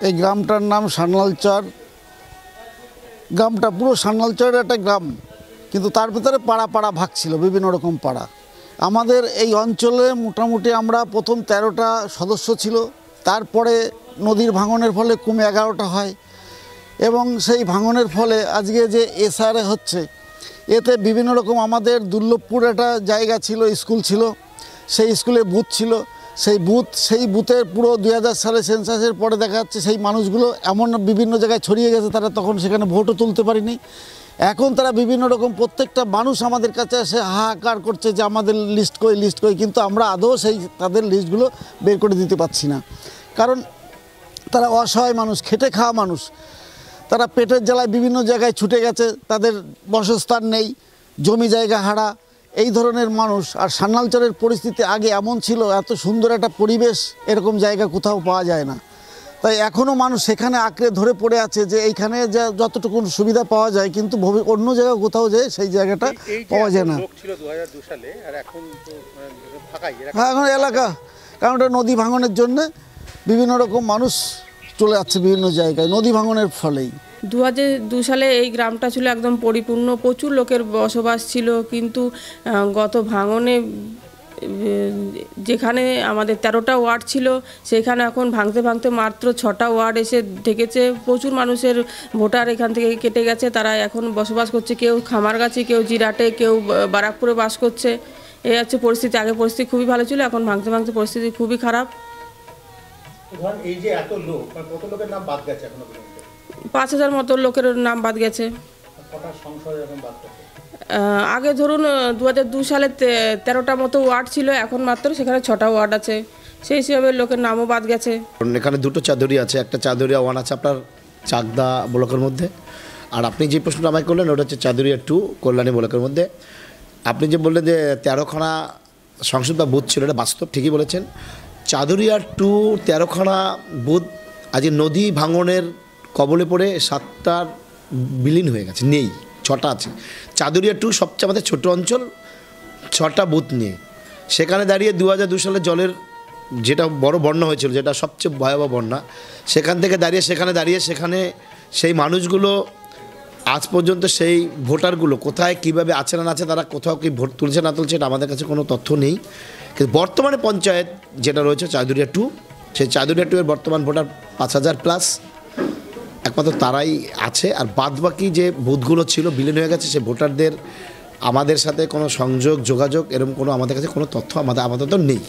এই গ্রামটার নাম সান্যালচর। গ্রামটা পুরো সান্যালচরের একটা গ্রাম, কিন্তু তার ভিতরে পাড়া পাড়া ভাগ ছিল, বিভিন্ন রকম পাড়া। আমাদের এই অঞ্চলে মোটামুটি আমরা প্রথম 13টা সদস্য ছিল, তারপরে নদীর ভাঙনের ফলে কমে 11টা হয়, এবং সেই ভাঙনের ফলে আজকে যে এসআরএ হচ্ছে, এতে বিভিন্ন রকম আমাদের দুর্লভপুর একটা জায়গা ছিল, স্কুল ছিল, সেই স্কুলে বুথ ছিল। সেই বুথের পুরো 2000 সালে সেন্সাসের পরে দেখা যাচ্ছে সেই মানুষগুলো এমন বিভিন্ন জায়গায় ছড়িয়ে গেছে, তারা তখন সেখানে ভোটও তুলতে পারেনি। এখন তারা বিভিন্ন রকম প্রত্যেকটা মানুষ আমাদের কাছে এসে হাহাকার করছে যে আমাদের লিস্ট কই, কিন্তু আমরা আদৌ তাদের লিস্টগুলো বের করে দিতে পারছি না। কারণ তারা অসহায় মানুষ, খেটে খাওয়া মানুষ, তারা পেটের জ্বালায় বিভিন্ন জায়গায় ছুটে গেছে, তাদের বাসস্থান নেই, জমি জায়গা হারা, এই ধরনের মানুষ। আর সান্যালচরের পরিস্থিতি আগে এমন ছিল, এত সুন্দর একটা পরিবেশ এরকম জায়গা কোথাও পাওয়া যায় না। তাই এখনও মানুষ সেখানে আঁকড়ে ধরে পড়ে আছে যে এইখানে যতটুকু সুবিধা পাওয়া যায়, কিন্তু অন্য জায়গায় কোথাও যায় সেই জায়গাটা পাওয়া যায় না। হ্যাঁ, এখন এলাকা, কারণ ওটা নদী ভাঙনের জন্য বিভিন্ন রকম মানুষ চলে যাচ্ছে বিভিন্ন জায়গায় নদী ভাঙনের ফলেই। 2002 সালে এই গ্রামটা ছিল একদম পরিপূর্ণ, প্রচুর লোকের বসবাস ছিল, কিন্তু গত ভাঙনে যেখানে আমাদের 13টা ওয়ার্ড ছিল, সেখানে এখন ভাঙতে ভাঙতে মাত্র 6টা ওয়ার্ড এসে ঠেকেছে। প্রচুর মানুষের ভোটার এখান থেকে কেটে গেছে, তারা এখন বসবাস করছে, কেউ খামারগাছি, কেউ জিরাটে, কেউ বারাকপুরে বাস করছে। এই হচ্ছে পরিস্থিতি। আগে পরিস্থিতি খুবই ভালো ছিল, এখন ভাঙতে ভাঙতে পরিস্থিতি খুবই খারাপ। এই যে এত লোক, কত লোকের নাম বাদ গেছে এখনো পর্যন্ত? 5000 মতো লোকের নাম বাদ গেছে। আগে ধরুন 2002 সালে 13টা মতো ওয়ার্ড ছিল, এখন মাত্র সেখানে 6টা ওয়ার্ড আছে, সেই হিসাবে লোকের নামও বাদ গেছে। এখানে দুটো চাদরি আছে, একটা চাদরিয়া 1 আছে আপনার চাকদা ব্লকের মধ্যে, আর আপনি যে প্রশ্নটা আমায় করলেন ওটা হচ্ছে চাদরিয়া 2 কল্যাণী ব্লকের মধ্যে। আপনি যে বললেন যে 13খানা সংসদ বা বুথ ছিল, এটা বাস্তব, ঠিকই বলেছেন। চাদরিয়া 2 13খানা বুথ আজ নদী ভাঙনের কবলে পড়ে 7টার বিলীন হয়ে গেছে, নেই, 6টা আছে। চাদরিয়া 2 সবচেয়ে আমাদের ছোটো অঞ্চল, 6টা বুথ নিয়ে। সেখানে দাঁড়িয়ে 2002 সালে জলের যেটা বড় বন্যা হয়েছিল, যেটা সবচেয়ে ভয়াবহ বন্যা, সেখান থেকে সেখানে সেই মানুষগুলো আজ পর্যন্ত সেই ভোটারগুলো কোথায় কীভাবে আছে না আছে, তারা কোথাও কি ভোট তুলছে না তুলছে, এটা আমাদের কাছে কোনো তথ্য নেই। কিন্তু বর্তমানে পঞ্চায়েত যেটা রয়েছে চাদরিয়া 2, সেই চাদরিয়া 2 এর বর্তমান ভোটার 5000+, একমাত্র তারাই আছে। আর বাদবাকি যে বুথগুলো ছিল বিলীন হয়ে গেছে, সে ভোটারদের আমাদের সাথে কোনো যোগাযোগ এরকম কোনো আমাদের কাছে কোনো তথ্য আপাতত নেই।